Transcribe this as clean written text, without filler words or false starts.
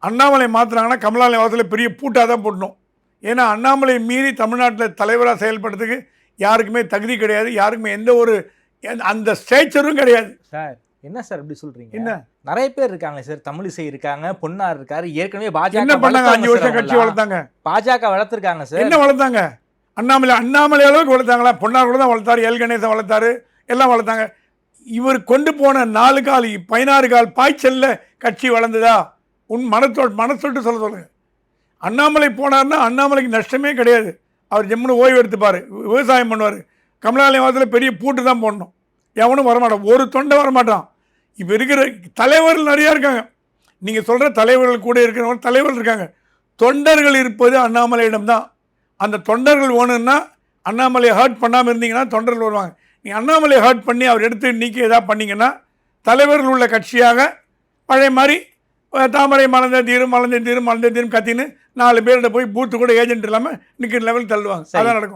அண்ணாமலை மாற்றினாங்கன்னா கமலாலய வாசலில் பெரிய பூட்டாக தான் போடணும். ஏன்னா அண்ணாமலை மீறி தமிழ்நாட்டில் தலைவராக செயல்படுறதுக்கு யாருக்குமே தகுதி கிடையாது, யாருக்குமே எந்த ஒரு அந்த ஸ்டேச்சரும் கிடையாது. சார் என்ன சார் இப்படி சொல்றீங்க? என்ன நிறைய பேர் இருக்காங்க சார், தமிழிசை இருக்காங்க, பொன்னார் இருக்காரு, ஏற்கனவே பாஜக என்ன பண்ணாங்க? 5 வருஷம் கட்சி வளர்த்தாங்க. பாஜக வளர்த்துருக்காங்க சார். என்ன வளர்த்தாங்க? அண்ணாமலை அளவுக்கு வளர்த்தாங்களா? பொன்னார் கூட தான் வளர்த்தாரு, எல் கணேசன் வளர்த்தாரு, எல்லாம் வளர்த்தாங்க. இவர் கொண்டு போன 4 கால் 16 கால் பாய்ச்சல்ல கட்சி வளர்ந்ததா? மனசொட்டு சொல்லுங்க. அண்ணாமலை போனார்னா அண்ணாமலைக்கு நஷ்டமே கிடையாது. அவர் ஜம்முன்னு ஓய்வு எடுத்துப்பார், விவசாயம் பண்ணுவார். கமலாலய வாசலில் பெரிய பூட்டு தான் போடணும், எவனும் வரமாட்டான், ஒரு தொண்டை வரமாட்டான். இப்போ இருக்கிற தலைவர்கள் நிறையா இருக்காங்க. நீங்கள் சொல்கிற தலைவர்கள் கூட இருக்கிறவங்க தலைவர்கள் இருக்காங்க. தொண்டர்கள் இருப்பது அண்ணாமலையிடம்தான். அந்த தொண்டர்கள் வேணும்னா அண்ணாமலையை ஹர்ட் பண்ணாமல் இருந்தீங்கன்னா தொண்டர்கள் வருவாங்க. நீங்கள் அண்ணாமலையை ஹர்ட் பண்ணி அவர் எடுத்து நீக்கி எதாவது பண்ணிங்கன்னா தலைவர்கள் உள்ள கட்சியாக பழைய மாதிரி தாமரை மலர்ந்த தீரும் கத்தின்னு 4 பேர்கிட்ட போய் பூத்து கூட ஏஜென்ட் இல்லாமல் நிற்கிற லெவலுக்கு தள்ளுவாங்க. அதான் நடக்கும்.